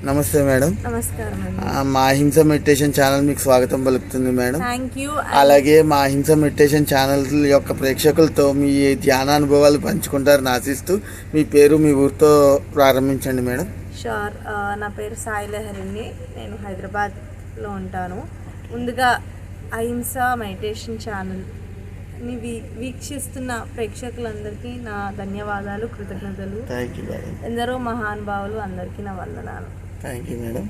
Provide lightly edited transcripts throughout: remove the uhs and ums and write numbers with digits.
నమస్తే మేడం. నమస్కారం అండి. మా అహింస మెడిటేషన్ ఛానల్ మీకు స్వాగతం పలుకుతుంది మేడం. Thank you. అలాగే మా అహింస మెడిటేషన్ ఛానల్ యొక్క ప్రేక్షకులతో మీ ధ్యాన అనుభవాలు పంచుకుంటారని ఆశిస్తూ మీ పేరు మీ ఊరితో ప్రారంభించండి మేడం. షూర్. నా పేరు సాయి లహరిని. నేను హైదరాబాద్లో ఉంటాను. ముందుగా అహింస మెడిటేషన్ ఛానల్ని వీక్షిస్తున్న ప్రేక్షకులందరికీ నా ధన్యవాదాలు, కృతజ్ఞతలు. Thank you madam. ఎందరో మహానుభావులు అందరికీ నా వందనాలు. Thank you madam.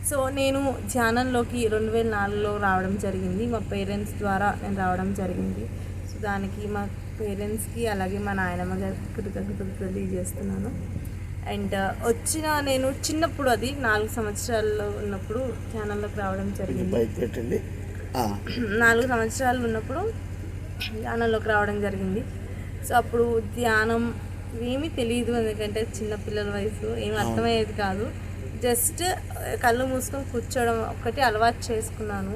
సో నేను ధ్యానంలోకి 2004లో రావడం జరిగింది. మా పేరెంట్స్ ద్వారా నేను రావడం జరిగింది. సో దానికి మా పేరెంట్స్కి అలాగే మా నాయనమ్మ గారికి కృతజ్ఞతలు తెలియజేస్తున్నాను. అండ్ నేను చిన్నప్పుడు, అది 4 సంవత్సరాల్లో ఉన్నప్పుడు ధ్యానంలోకి రావడం జరిగింది. 4 సంవత్సరాలు ఉన్నప్పుడు ధ్యానంలోకి రావడం జరిగింది. సో అప్పుడు ధ్యానం ఏమీ తెలియదు, ఎందుకంటే చిన్నపిల్లల వయసు ఏమి అర్థమయ్యేది కాదు. జస్ట్ కళ్ళు మూసుకొని కూర్చోవడం ఒక్కటి అలవాటు చేసుకున్నాను.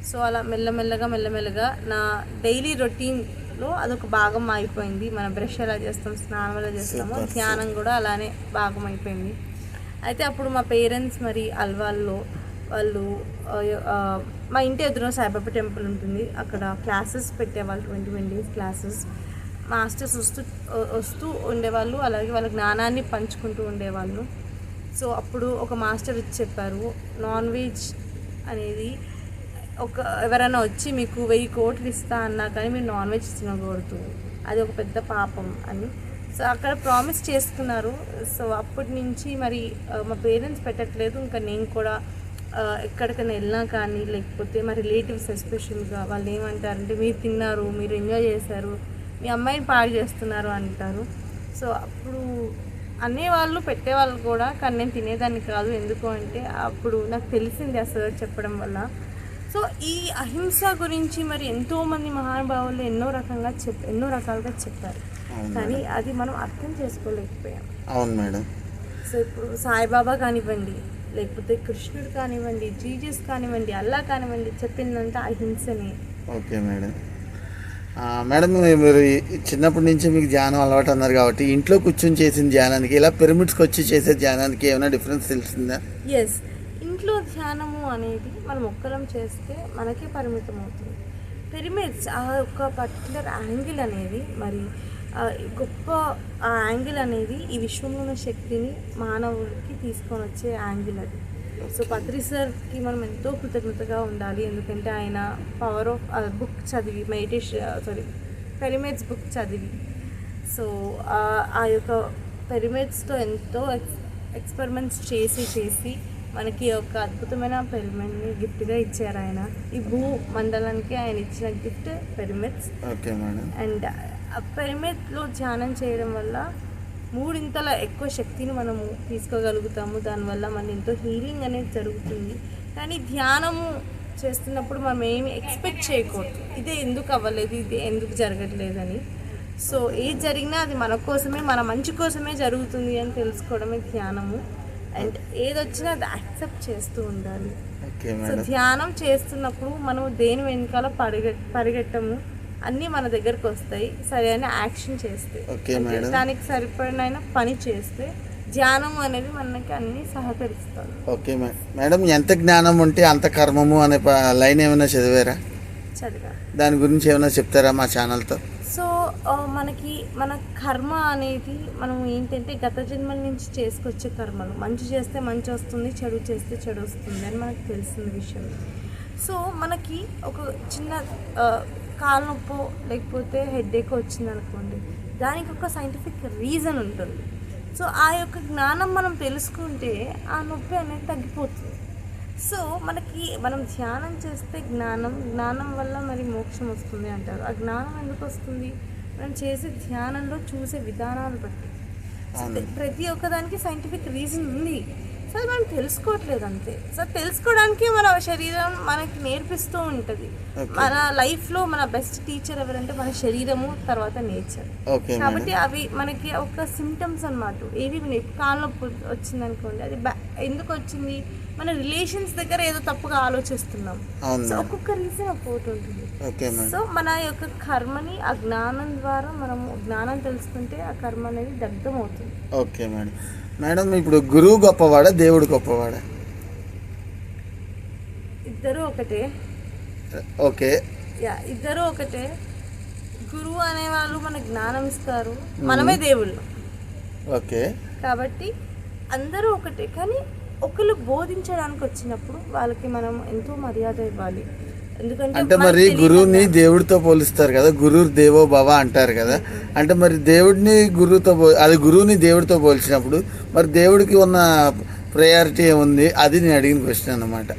సో అలా మెల్లమెల్లగా నా డైలీ రొటీన్లో అదొక భాగం అయిపోయింది. మన బ్రష్ ఎలా చేస్తాం, స్నానం ఎలా చేస్తామో ధ్యానం కూడా అలానే భాగం అయిపోయింది. అయితే అప్పుడు మా పేరెంట్స్ మరి అల్వాల్లో వాళ్ళు మా ఇంటి ఎదురు సాయిబాబా టెంపుల్ ఉంటుంది, అక్కడ క్లాసెస్ పెట్టేవాళ్ళు. 20 days క్లాసెస్. మాస్టర్స్ వస్తూ ఉండేవాళ్ళు, అలాగే వాళ్ళ జ్ఞానాన్ని పంచుకుంటూ ఉండేవాళ్ళు. సో అప్పుడు ఒక మాస్టర్ వచ్చి చెప్పారు, నాన్ వెజ్ అనేది ఎవరైనా వచ్చి మీకు 1000 కోట్లు ఇస్తా అన్నా కానీ మీరు నాన్ వెజ్ తినకూడదు, అది ఒక పెద్ద పాపం అని. సో అక్కడ ప్రామిస్ చేసుకున్నారు. సో అప్పటి నుంచి మరి మా పేరెంట్స్ పెట్టట్లేదు. ఇంకా నేను కూడా ఎక్కడికైనా వెళ్ళినా కానీ, లేకపోతే మా రిలేటివ్స్ ఎస్పెషల్గా వాళ్ళు ఏమంటారంటే, మీరు తిన్నారు, మీరు ఎంజాయ్ చేశారు, మీ అమ్మాయిని పాడు చేస్తున్నారు అంటారు. సో అప్పుడు అనేవాళ్ళు, పెట్టేవాళ్ళు కూడా, కానీ నేను తినేదాన్ని కాదు. ఎందుకు అంటే అప్పుడు నాకు తెలిసింది ఆ సార్ చెప్పడం వల్ల. సో ఈ అహింస గురించి మరి ఎంతోమంది మహానుభావులు ఎన్నో రకాలుగా చెప్పారు, కానీ అది మనం అర్థం చేసుకోలేకపోయాం. అవును మేడం. సో ఇప్పుడు సాయిబాబా కానివ్వండి, లేకపోతే కృష్ణుడు కానివ్వండి, జీజస్ కానివ్వండి, అల్లా కానివ్వండి, చెప్పిందంతా అహింసనే. Okay madam. మేడం, మీరు చిన్నప్పటి నుంచి మీకు ధ్యానం అలవాటు అన్నారు కాబట్టి, ఇంట్లో కూర్చొని చేసిన ధ్యానానికి ఇలా పిరమిడ్స్కి వచ్చి చేసే ధ్యానానికి ఏమైనా డిఫరెన్స్ తెలిసిందా? ఎస్. ఇంట్లో ధ్యానము అనేది మనం ఒక్కరం చేస్తే మనకే పరిమితం అవుతుంది. పిరమిడ్స్ ఆ ఒక పర్టికులర్ యాంగిల్ అనేది, మరి గొప్ప ఆ యాంగిల్ అనేది ఈ విశ్వంలో ఉన్న శక్తిని మానవుడికి తీసుకొని వచ్చే యాంగిల్ అది. సో పత్రి సార్కి మనం ఎంతో కృతజ్ఞతగా ఉండాలి, ఎందుకంటే ఆయన పవర్ ఆఫ్ బుక్ చదివి, పిరమిడ్స్ బుక్ చదివి, సో ఆ యొక్క పిరమిడ్స్తో ఎంతో ఎక్స్పెరిమెంట్స్ చేసి మనకి ఒక అద్భుతమైన పిరమిడ్ని గిఫ్ట్గా ఇచ్చారు ఆయన. ఈ భూ మండలానికి ఆయన ఇచ్చిన gift pyramids. Okay madam. And ఆ పిరమిడ్లో ధ్యానం చేయడం వల్ల 3 ఎక్కువ శక్తిని మనము తీసుకోగలుగుతాము. దానివల్ల మన ఎంతో హీలింగ్ అనేది జరుగుతుంది. కానీ ధ్యానము చేస్తున్నప్పుడు మనం ఏమి ఎక్స్పెక్ట్ చేయకూడదు, ఇదే ఎందుకు అవ్వలేదు, ఇదే ఎందుకు జరగట్లేదని. సో ఏది జరిగినా అది మన కోసమే, మన మంచి కోసమే జరుగుతుంది అని తెలుసుకోవడమే ధ్యానము. అండ్ ఏదొచ్చినా అది యాక్సెప్ట్ చేస్తూ ఉండాలి. సో ధ్యానం చేస్తున్నప్పుడు మనం దేని వెనకాల పరిగెట్టము, అన్నీ మన దగ్గరకు వస్తాయి. సరే అని యాక్షన్ చేస్తే, దానికి సరిపడిన పని చేస్తే ధ్యానం అనేది మనకి అన్ని సహకరిస్తుంది. Okay madam. ఎంత జ్ఞానం ఉంటే అంత కర్మము అనే లైన్ ఏమైనా చదివా? దాని గురించి ఏమైనా చెప్తారా మా ఛానల్తో? సో మన కర్మ అనేది మనం ఏంటంటే గత జన్మల నుంచి చేసుకొచ్చే కర్మలు. మంచి చేస్తే మంచి వస్తుంది, చెడు చేస్తే చెడు వస్తుంది అని మనకు తెలిసిన విషయం. సో మనకి ఒక చిన్న కాలు నొప్పో లేకపోతే హెడేక్ వచ్చింది అనుకోండి, దానికి ఒక సైంటిఫిక్ రీజన్ ఉంటుంది. సో ఆ యొక్క జ్ఞానం మనం తెలుసుకుంటే ఆ నొప్పి అనేది తగ్గిపోతుంది. సో మనం ధ్యానం చేస్తే జ్ఞానం వల్ల మరి మోక్షం వస్తుంది అంటారు. ఆ జ్ఞానం ఎందుకు వస్తుంది? మనం చేసే ధ్యానంలో చూసే విధానాలు బట్టి. ప్రతి ఒక్కదానికి సైంటిఫిక్ రీజన్ ఉంది. సో మనం తెలుసుకోవట్లేదు అంతే. సో తెలుసుకోవడానికి మన శరీరం మనకి నేర్పిస్తూ ఉంటుంది. మన లైఫ్లో మన బెస్ట్ టీచర్ ఎవరంటే మన శరీరము, తర్వాత నేచర్. కాబట్టి అవి మనకి ఒక సిమ్టమ్స్ అన్నమాట. ఏవి కాళ్ళ నొప్పి వచ్చింది అనుకోండి, అది ఎందుకు వచ్చింది? మన రిలేషన్స్ దగ్గర ఏదో తప్పుగా ఆలోచిస్తున్నాం. సో ఒక్కొక్క రీజన్ ఒక్కొక్కటి ఉంటుంది. సో మన యొక్క కర్మని ఆ జ్ఞానం ద్వారా మనము జ్ఞానం తెలుసుకుంటే ఆ కర్మ అనేది దగ్ధం అవుతుంది. Okay madam. మేడం ఇప్పుడు గురువు గొప్పవాడా దేవుడు గొప్పవాడా? ఇద్దరు ఒకటే. ఓకే. ఇద్దరు ఒకటే. గురువు అనేవాళ్ళు మనకు జ్ఞానం ఇస్తారు, మనమే దేవుళ్ళు. ఓకే. కాబట్టి అందరూ ఒకటే, కానీ ఒకళ్ళు బోధించడానికి వచ్చినప్పుడు వాళ్ళకి మనం ఎంతో మర్యాద ఇవ్వాలి. ఎందుకంటే అంటే మరి గురువుని దేవుడితో పోలుస్తారు కదా, గురు దేవో భవ అంటారు కదా. అంటే మరి దేవుడిని గురువుతో అది గురువుని దేవుడితో పోల్చినప్పుడు మరి దేవుడికి ఉన్న ప్రయారిటీ ఏముంది? అది నేను అడిగిన క్వశ్చన్ అన్నమాట.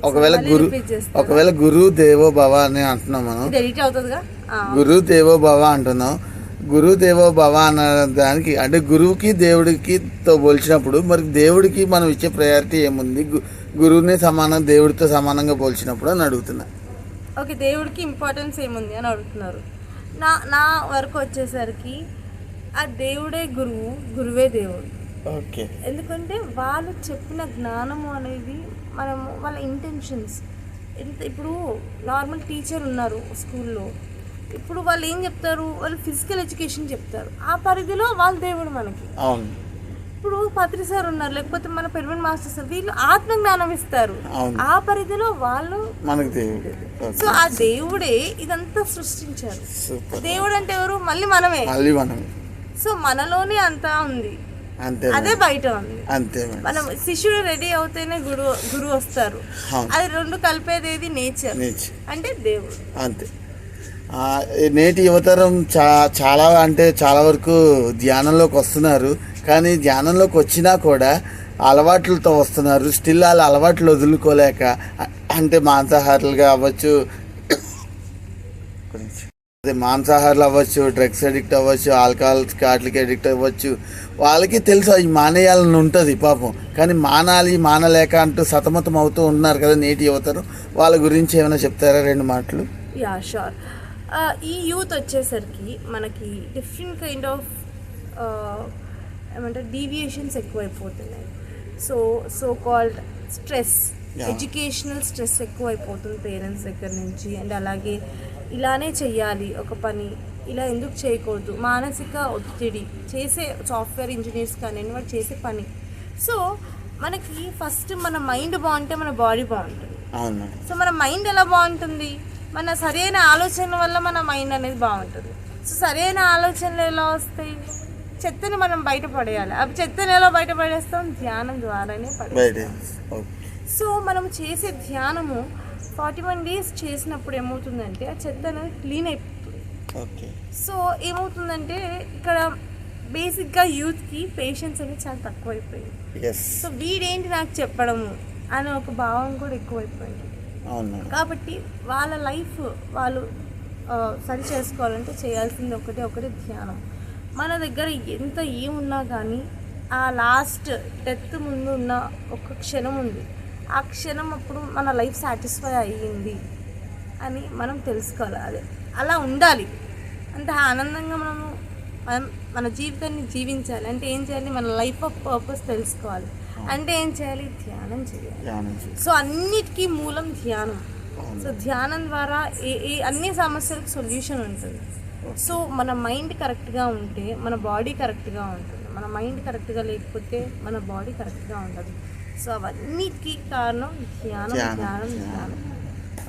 ఒకవేళ గురు దేవో భవ అని అంటున్నాం మనం, గురు దేవో భవ అంటున్నాం. గురు దేవో భవ అన్న దానికి అంటే గురువుకి దేవుడికి తో పోల్చినప్పుడు మరి దేవుడికి మనం ఇచ్చే ప్రయారిటీ ఏముంది? గురువుని సమానం దేవుడితో సమానంగా పోల్చినప్పుడు అని అడుగుతున్నా. ఓకే, దేవుడికి ఇంపార్టెన్స్ ఏముంది అని అడుగుతున్నారు. నా వరకు వచ్చేసరికి ఆ దేవుడే గురువు, గురువే దేవుడు. ఓకే. ఎందుకంటే వాళ్ళు చెప్పిన జ్ఞానము అనేది మనము వాళ్ళ ఇంటెన్షన్స్ ఇప్పుడు నార్మల్ టీచర్ ఉన్నారు స్కూల్లో, ఇప్పుడు వాళ్ళు ఏం చెప్తారు? వాళ్ళు ఫిజికల్ ఎడ్యుకేషన్ చెప్తారు, ఆ పరిధిలో వాళ్ళ దేవుడు మనకి. అవును. ఇప్పుడు పత్రి సార్ ఉన్నారు, లేకపోతే మన పెర్మనెంట్ మాస్టర్ సార్, వీళ్ళు ఆత్మ జ్ఞానం ఇస్తారు, ఆ పరిధిలో వాళ్ళు మనకి దేవుడు. సో ఆ దేవుడే ఇదంతా సృష్టించారు. దేవుడు అంటే ఎవరు? మళ్ళీ మనమే. సో మనలోనే అంతా ఉంది, అదే బయట ఉంది. అంతే. మనం శిష్యుడు రెడీ అవుతేనే గురువు వస్తారు. అది రెండు కలిపేది ఏది? నేచర్ అంటే దేవుడు. అంతే. నేటి యువతరం చాలా అంటే చాలా వరకు ధ్యానంలోకి వస్తున్నారు, కానీ ధ్యానంలోకి వచ్చినా కూడా అలవాట్లతో వస్తున్నారు. స్టిల్ వాళ్ళ అలవాట్లు వదులుకోలేక అంటే మాంసాహారులుగా అవ్వచ్చు, మాంసాహారులు అవ్వచ్చు, డ్రగ్స్ అడిక్ట్ అవ్వచ్చు, ఆల్కహాల్కి వాటికి అడిక్ట్ అవ్వచ్చు. వాళ్ళకి తెలుసు అవి మానేయాలని ఉంటుంది పాపం, కానీ మానలేక అంటూ సతమతం అవుతూ ఉన్నారు కదా నేటి యువతరం. వాళ్ళ గురించి ఏమైనా చెప్తారా 2 మాటలు? Yeah sure. ఈ యూత్ వచ్చేసరికి మనకి డిఫరెంట్ కైండ్ ఆఫ్ ఏమంటారు డీవియేషన్స్ ఎక్కువైపోతున్నాయి. So called stress, educational stress ఎక్కువైపోతుంది పేరెంట్స్ దగ్గర నుంచి. అండ్ అలాగే ఇలానే చెయ్యాలి ఒక పని, ఇలా ఎందుకు చేయకూడదు, మానసిక ఒత్తిడి, చేసే సాఫ్ట్వేర్ ఇంజనీర్స్ కానీ వాడు చేసే పని. సో మనకి ఫస్ట్ మన మైండ్ బాగుంటే మన బాడీ బాగుంటుంది. సో మన మైండ్ ఎలా బాగుంటుంది? మన సరైన ఆలోచనల వల్ల మన మైండ్ అనేది బాగుంటుంది. సో సరైన ఆలోచనలు ఎలా వస్తాయి? చెత్తని మనం బయటపడేయాలి. అవి చెత్తని ఎలా బయటపడేస్తాం? ధ్యానం ద్వారానే పడేస్తాం. సో మనం చేసే ధ్యానము 41 days చేసినప్పుడు ఏమవుతుందంటే ఆ చెత్త అనేది క్లీన్ అయిపోతుంది. సో ఏమవుతుందంటే ఇక్కడ బేసిక్గా యూత్కి పేషెన్స్ అనేది చాలా తక్కువైపోయింది. సో వీడేంటి నాకు చెప్పడము అనే ఒక భావం కూడా ఎక్కువైపోయింది. కాబట్టి వాళ్ళ లైఫ్ వాళ్ళు సరి చేసుకోవాలంటే చేయాల్సింది ఒకటే ధ్యానం. మన దగ్గర ఎంత ఏమున్నా కానీ ఆ లాస్ట్ డెత్ ముందు ఉన్న ఒక క్షణం ఉంది, ఆ క్షణం అప్పుడు మన లైఫ్ సాటిస్ఫై అయ్యింది అని మనం తెలుసుకోవాలి. అదే అలా ఉండాలి. అంత ఆనందంగా మనం మన జీవితాన్ని జీవించాలి అంటే ఏం చేయాలి? మన లైఫ్ ఆఫ్ పర్పస్ తెలుసుకోవాలి అంటే ఏం చేయాలి? ధ్యానం చేయాలి. సో అన్నిటికీ మూలం ధ్యానం. సో ధ్యానం ద్వారా అన్ని సమస్యలకు సొల్యూషన్ ఉంటుంది. సో మన మైండ్ కరెక్ట్గా ఉంటే మన బాడీ కరెక్ట్గా ఉంటుంది, మన మైండ్ కరెక్ట్గా లేకపోతే మన బాడీ కరెక్ట్గా ఉండదు. సో అవన్నిటికీ కారణం ధ్యానం.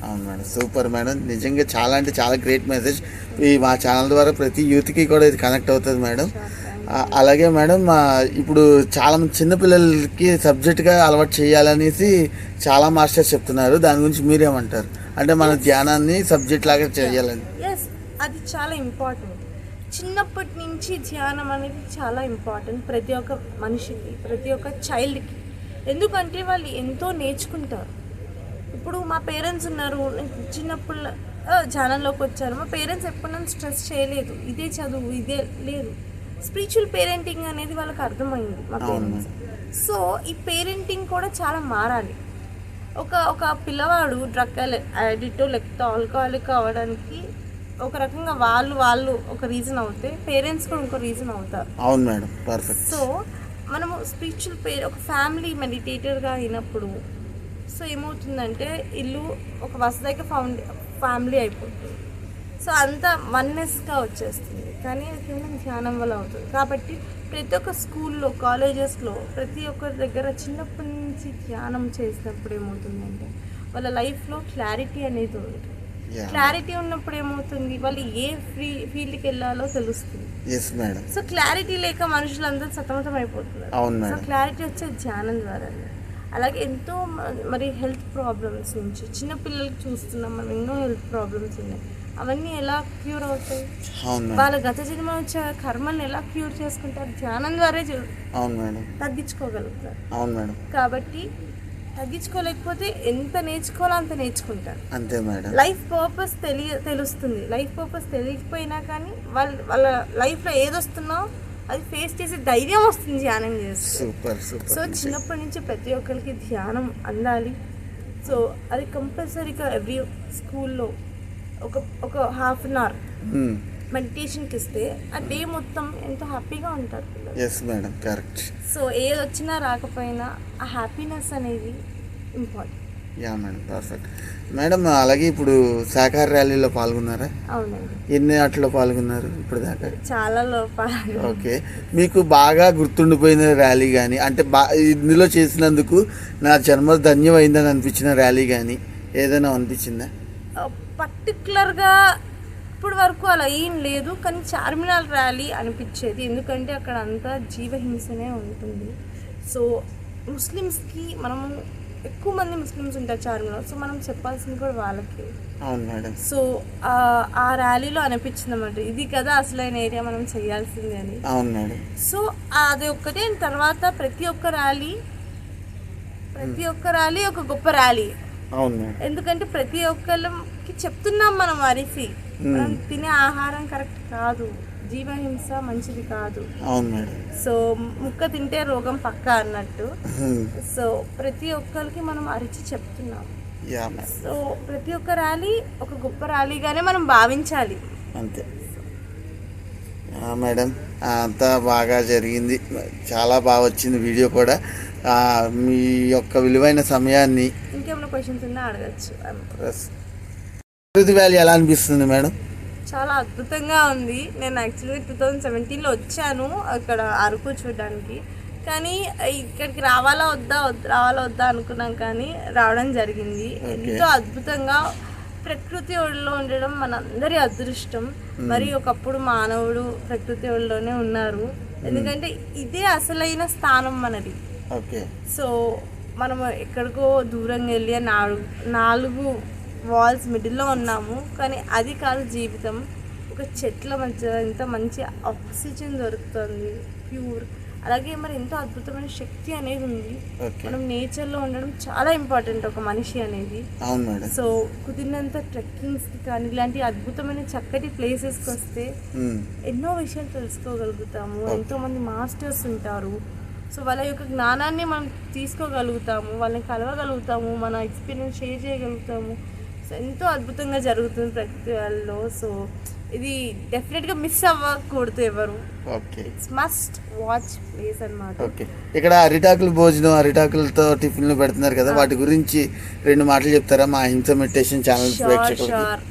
అవును మేడం, సూపర్ మేడం. నిజంగా చాలా అంటే చాలా గ్రేట్ మెసేజ్. ఈ మా ఛానల్ ద్వారా ప్రతి యూత్కి కూడా ఇది కనెక్ట్ అవుతుంది మేడం. అలాగే మేడం ఇప్పుడు చాలామంది చిన్నపిల్లలకి సబ్జెక్ట్గా అలవాటు చేయాలనేసి చాలా మాస్టర్స్ చెప్తున్నారు. దాని గురించి మీరేమంటారు? అంటే మన ధ్యానాన్ని సబ్జెక్ట్ లాగా చేయాలని. అది చాలా ఇంపార్టెంట్. చిన్నప్పటి నుంచి ధ్యానం అనేది చాలా ఇంపార్టెంట్ ప్రతి ఒక్క మనిషికి, ప్రతి ఒక్క చైల్డ్కి. ఎందుకంటే వాళ్ళు ఎంతో నేర్చుకుంటారు. ఇప్పుడు మా పేరెంట్స్ ఉన్నారు, చిన్నప్పుడు ధ్యానంలోకి వచ్చారు. మా పేరెంట్స్ ఎప్పుడు నన్ను స్ట్రెస్ చేయలేదు, ఇదే చదువు ఇదే లేదు. స్పిరిచువల్ పేరెంటింగ్ అనేది వాళ్ళకి అర్థమైంది మా పేరెంట్స్. సో ఈ పేరెంటింగ్ కూడా చాలా మారాలి. ఒక పిల్లవాడు డ్రగ్ అడిక్ట్ లేకపోతే ఆల్కహాలిక్ అవ్వడానికి ఒక రకంగా వాళ్ళు ఒక రీజన్ అవుతే పేరెంట్స్ కూడా ఇంకో రీజన్ అవుతారు. అవును మేడం, పర్ఫెక్ట్. సో మనము స్పిరిచువల్ ఒక ఫ్యామిలీ మెడిటేటర్గా అయినప్పుడు సో ఏమవుతుందంటే ఇల్లు ఒక వసదైక ఫ్యామిలీ అయిపోతుంది. సో అంత వన్నెస్గా వచ్చేస్తుంది. కానీ అది కేవలం ధ్యానం వల్ల అవుతుంది. కాబట్టి ప్రతి ఒక్క స్కూల్లో, కాలేజెస్లో, ప్రతి ఒక్కరి దగ్గర చిన్నప్పటి నుంచి ధ్యానం చేసినప్పుడు ఏమవుతుందంటే వాళ్ళ లైఫ్లో క్లారిటీ అనేది ఉంటుంది. క్లారిటీ ఉన్నప్పుడు ఏమవుతుంది, వాళ్ళు ఏ ఫీల్డ్కి వెళ్ళాలో తెలుస్తుంది. సో క్లారిటీ లేక మనుషులందరూ సతమతం అయిపోతున్నారు. సో క్లారిటీ వచ్చే ధ్యానం ద్వారా. అలాగే ఎంతో మరి హెల్త్ ప్రాబ్లమ్స్ నుంచి చిన్నపిల్లలకి చూస్తున్నాం మనం, ఎన్నో హెల్త్ ప్రాబ్లమ్స్ ఉన్నాయి. అవన్నీ ఎలా క్యూర్ అవుతాయి? వాళ్ళ గత జన్మ వచ్చే కర్మల్ని ఎలా క్యూర్ చేసుకుంటారు? ధ్యానం ద్వారా తగ్గించుకోగలుగుతారు. కాబట్టి తగ్గించుకోలేకపోతే ఎంత నేర్చుకోవాలో అంత నేర్చుకుంటారు. అంతే మేడం. లైఫ్ పర్పస్ తెలుస్తుంది. లైఫ్ పర్పస్ తెలియకపోయినా కానీ వాళ్ళ లైఫ్లో ఏదొస్తున్నా అది ఫేస్ చేసే ధైర్యం వస్తుంది ధ్యానం చేస్తే. సో చిన్నప్పటి నుంచి ప్రతి ఒక్కరికి ధ్యానం అందాలి. సో అది కంపల్సరీగా ఎవ్రీ స్కూల్లో ఒక హాఫ్ అన్ అవర్ మెడిటేషన్కి ఇస్తే ఆ డే మొత్తం ఎంతో హ్యాపీగా ఉంటారు పిల్లలు. సో ఏది వచ్చినా రాకపోయినా ఆ హ్యాపీనెస్ అనేది ఇంపార్టెంట్. Perfect madam. అలాగే ఇప్పుడు శాఖాహార ర్యాలీలో పాల్గొన్నారా? అవునండి. ఎన్ని వాటిలో పాల్గొన్నారు ఇప్పుడు దాకా? చాలా. ఓకే, మీకు బాగా గుర్తుండిపోయిన ర్యాలీ కానీ, అంటే ఇందులో చేసినందుకు నా జన్మ ధన్యమైందని అనిపించిన ర్యాలీ కానీ ఏదైనా అనిపించిందా? పర్టికులర్గా ఇప్పుడు వరకు అలా ఏం లేదు, కానీ చార్మినార్ ర్యాలీ అనిపించేది. ఎందుకంటే అక్కడ అంతా జీవహింసనే ఉంటుంది. సో ముస్లిమ్స్కి మనము ఎక్కువ మంది ముస్లిమ్స్ ఉంటారు చార్మినార్. సో మనం చెప్పాల్సింది కూడా వాళ్ళకి. అవును మేడం. సో ఆ ర్యాలీలో అనిపించింది అన్నమాట, ఇది కదా అసలైన ఏరియా మనం చేయాల్సింది అని. అవును మేడం. సో అది ఒక్కటే. తర్వాత ప్రతి ఒక్క ర్యాలీ ఒక గొప్ప ర్యాలీ. అవును. ఎందుకంటే ప్రతి ఒక్కరికి చెప్తున్నాం మనం అరిసి, మనం తినే ఆహారం కరెక్ట్ కాదు, జీవహింస మంచిది కాదు. అవును మేడం. సో ముక్క తింటే రోగం పక్క అన్నట్టు. సో ప్రతి ఒక్కరికి మనం అరిచి చెప్తున్నాం. సో ప్రతి ఒక్క ర్యాలీ ఒక గొప్ప ర్యాలీగానే మనం భావించాలి. అంతే మేడం. అంతా బాగా జరిగింది, చాలా బాగా వచ్చింది వీడియో కూడా. మీ యొక్క విలువైన సమయాన్ని ఇంకేమైనా క్వశ్చన్స్ ఉన్నా అడగచ్చు. ప్రకృతి వ్యాలీ ఎలా అనిపిస్తుంది మేడం? చాలా అద్భుతంగా ఉంది. నేను యాక్చువల్గా 2017లో వచ్చాను అక్కడ అరకు చూడడానికి, కానీ ఇక్కడికి రావాలా వద్దా అనుకున్నాం, కానీ రావడం జరిగింది. ఎంతో అద్భుతంగా ప్రకృతి ఒడిలో ఉండడం మనందరి అదృష్టం. మరి ఒకప్పుడు మానవుడు ప్రకృతి ఒడిలోనే ఉన్నారు, ఎందుకంటే ఇదే అసలైన స్థానం మనది. సో మనము ఎక్కడికో దూరంగా వెళ్ళి నాలుగు వాల్స్ మిడిల్లో ఉన్నాము, కానీ అది కాదు జీవితం. ఒక చెట్ల మధ్య ఎంత మంచి ఆక్సిజన్ దొరుకుతుంది, ప్యూర్. అలాగే మరి ఎంతో అద్భుతమైన శక్తి అనేది ఉంది. మనం నేచర్లో ఉండడం చాలా ఇంపార్టెంట్ ఒక మనిషి అనేది. సో కుదిరినంత ట్రెక్కింగ్స్కి కానీ ఇలాంటి అద్భుతమైన చక్కటి ప్లేసెస్కి వస్తే ఎన్నో విషయాలు తెలుసుకోగలుగుతాము. ఎంతోమంది మాస్టర్స్ ఉంటారు. సో వాళ్ళ యొక్క జ్ఞానాన్ని మనం తీసుకోగలుగుతాము, వాళ్ళని కలవగలుగుతాము, మన ఎక్స్పీరియన్స్ షేర్ చేయగలుగుతాము. సో ఎంతో అద్భుతంగా జరుగుతుంది ప్రకృతి వాళ్ళలో. సో ఇది డెఫినెట్గా మిస్ అవ్వకూడదు ఎవరు. ఇట్స్ మస్ట్ వాచ్ ప్లేస్ అన్నమాట. ఇక్కడ అరిటాకుల భోజనం, అరిటాకులతో టిఫిన్లు పెడుతున్నారు కదా, వాటి గురించి 2 మాటలు చెప్తారా మా హింస మెడిటేషన్ ఛానల్ ప్రేక్షకులకి?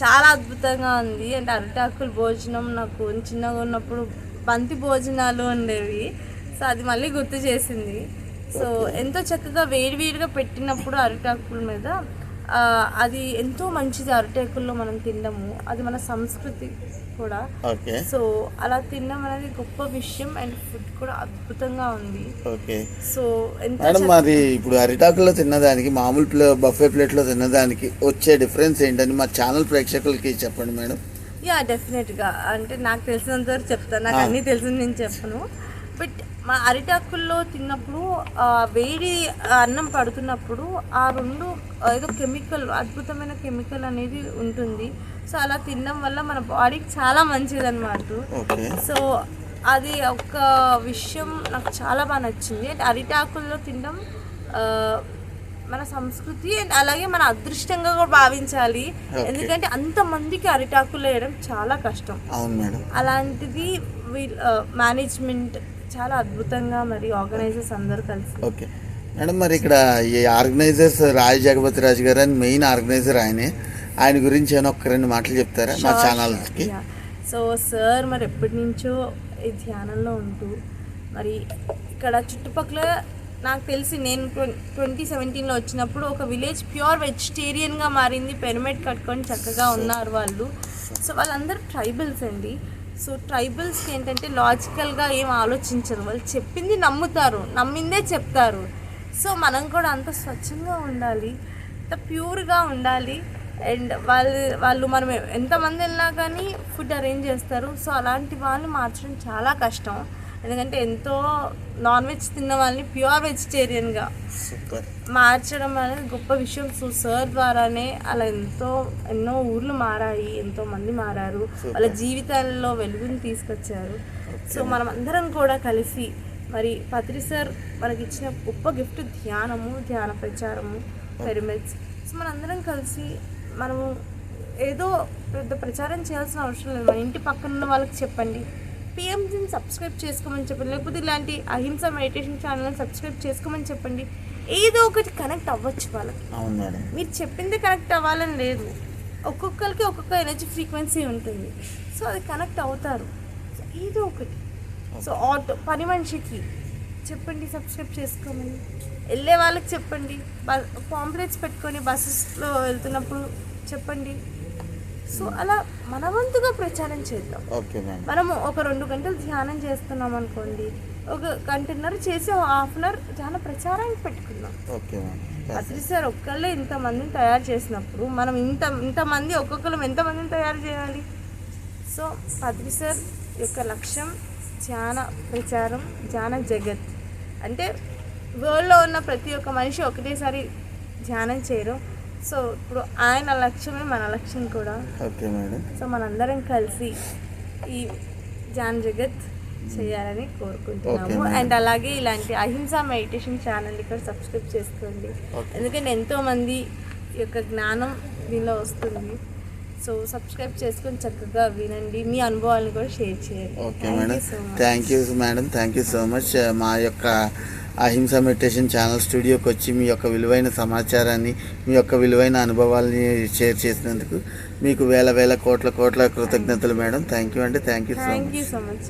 చాలా అద్భుతంగా ఉంది. అంటే అరిటాకుల భోజనం నాకు చిన్నగా ఉన్నప్పుడు బంతి భోజనాలు ఉండేవి. సో అది మళ్ళీ గుర్తు చేసింది. సో ఎంతో చక్కగా వేడివేడిగా పెట్టినప్పుడు అరిటాకుల మీద అది ఎంతో మంచిది. అరిటాకుల్లో మనం తినడము అది మన సంస్కృతి కూడా. సో అలా తినడం అనేది గొప్ప విషయం. అండ్ ఫుడ్ కూడా అద్భుతంగా ఉంది. సో మేడం, మరి ఇప్పుడు అరిటాకుల్లో తిన్నదానికి మామూలు బఫే ప్లేట్లో తిన్నదానికి వచ్చే డిఫరెన్స్ ఏంటని మా ఛానల్ ప్రేక్షకులకి చెప్పండి మేడం. డెఫినెట్గా. అంటే నాకు తెలిసినంత వరకు చెప్తాను, నాకు అన్నీ తెలిసింది నేను చెప్పను. బట్ మా అరిటాకుల్లో తిన్నప్పుడు వేడి అన్నం పడుతున్నప్పుడు ఆ రెండు ఏదో కెమికల్, అద్భుతమైన కెమికల్ అనేది ఉంటుంది. సో అలా తినడం వల్ల మన బాడీకి చాలా మంచిది అన్నమాట. సో అది ఒక విషయం నాకు చాలా బాగా నచ్చింది. అంటే అరిటాకుల్లో తినడం మన సంస్కృతి అండ్ అలాగే మన అదృష్టంగా కూడా భావించాలి. ఎందుకంటే అంతమందికి అరిటాకులు వేయడం చాలా కష్టం. అలాంటిది మేనేజ్మెంట్ చాలా అద్భుతంగా, మరి ఆర్గనైజర్స్ అందరూ కలిసి. మేడం, మరి ఇక్కడ ఈ ఆర్గనైజర్స్ రాజ్ జగపతి రాజు గారు అని మెయిన్ ఆర్గనైజర్ ఆయనే. ఆయన గురించి ఏమైనా ఒక్క 2 మాటలు చెప్తారా మా ఛానల్కి? సో సార్ మరి ఎప్పటి నుంచో ఈ ధ్యానంలో ఉంటూ మరి ఇక్కడ చుట్టుపక్కల నాకు తెలిసి నేను 2017లో వచ్చినప్పుడు ఒక విలేజ్ ప్యూర్ వెజిటేరియన్గా మారింది. పిరమిడ్ కట్టుకొని చక్కగా ఉన్నారు వాళ్ళు. సో వాళ్ళందరూ ట్రైబల్స్ అండి. సో ట్రైబల్స్కి ఏంటంటే లాజికల్గా ఏం ఆలోచించరు, వాళ్ళు చెప్పింది నమ్ముతారు, నమ్మిందే చెప్తారు. సో మనం కూడా అంత స్వచ్ఛంగా ఉండాలి, అంత ప్యూర్గా ఉండాలి. అండ్ వాళ్ళు మనం ఎంతమంది వెళ్ళినా కానీ ఫుడ్ అరేంజ్ చేస్తారు. సో అలాంటి వాళ్ళని మార్చడం చాలా కష్టం. ఎందుకంటే ఎంతో నాన్ వెజ్ తిన్న వాళ్ళని ప్యూర్ వెజిటేరియన్గా మార్చడం అనేది గొప్ప విషయం. సో సార్ ద్వారానే అలా ఎన్నో ఊర్లు మారాయి, ఎంతోమంది మారారు, వాళ్ళ జీవితాల్లో వెలుగుని తీసుకొచ్చారు. సో మనం అందరం కూడా కలిసి మరి పత్రి సార్ మనకి ఇచ్చిన గొప్ప గిఫ్ట్ ధ్యాన ప్రచారము, పిరమిడ్స్. సో మనందరం కలిసి మనము ఏదో పెద్ద ప్రచారం చేయాల్సిన అవసరం లేదు. మన ఇంటి పక్కన ఉన్న వాళ్ళకి చెప్పండి, పిఎంసీని సబ్స్క్రైబ్ చేసుకోమని చెప్పండి, లేకపోతే ఇలాంటి అహింస మెడిటేషన్ ఛానల్ని సబ్స్క్రైబ్ చేసుకోమని చెప్పండి. ఏదో ఒకటి కనెక్ట్ అవ్వచ్చు వాళ్ళకి. మీరు చెప్పింది కనెక్ట్ అవ్వాలని లేదు, ఒక్కొక్కరికి ఒక్కొక్క ఎనర్జీ ఫ్రీక్వెన్సీ ఉంటుంది. సో అది కనెక్ట్ అవుతారు. సో ఏదో ఒకటి. సో పని మనిషికి చెప్పండి సబ్స్క్రైబ్ చేసుకోమని, వెళ్ళే వాళ్ళకి చెప్పండి, పాంప్లెట్స్ పెట్టుకొని బస్సెస్లో వెళ్తున్నప్పుడు చెప్పండి. సో అలా మనవంతుగా ప్రచారం చేద్దాం. మనము ఒక 2 గంటలు ధ్యానం చేస్తున్నాం అనుకోండి, 1 గంటన్నర చేసి హాఫ్ అన్ అవర్ ధ్యాన ప్రచారానికి పెట్టుకుందాం. పత్రి సార్ ఒక్కళ్ళే ఇంతమందిని తయారు చేసినప్పుడు మనం ఇంతమంది ఒక్కొక్కరు ఎంతమందిని తయారు చేయాలి? సో పత్రి సార్ యొక్క లక్ష్యం ధ్యాన ప్రచారం, ధ్యాన జగత్. అంటే వరల్డ్లో ఉన్న ప్రతి ఒక్క మనిషి ఒకటేసారి ధ్యానం చేయరు. సో ఇప్పుడు ఆయన లక్ష్యమే మన లక్ష్యం కూడా. Okay madam. సో మనందరం కలిసి ఈ ధ్యాన జగత్ చేయాలని కోరుకుంటున్నాము. అండ్ అలాగే ఇలాంటి అహింస మెడిటేషన్ ఛానల్ ఇక్కడ సబ్స్క్రైబ్ చేసుకోండి, ఎందుకంటే ఎంతోమంది యొక్క జ్ఞానం దీనిలో వస్తుంది. సో సబ్స్క్రైబ్ చేసుకొని చక్కగా వినండి, మీ అనుభవాలను కూడా షేర్ చేయండి. Okay madam, thank you madam, thank you so much. మా యొక్క అహింస మెడిటేషన్ ఛానల్ స్టూడియోకి వచ్చి మీ యొక్క విలువైన సమాచారాన్ని, మీ యొక్క విలువైన అనుభవాల్ని షేర్ చేసినందుకు మీకు వేల కోట్ల కృతజ్ఞతలు మేడం. థ్యాంక్ యూ అండి, థ్యాంక్ యూ సో మచ్.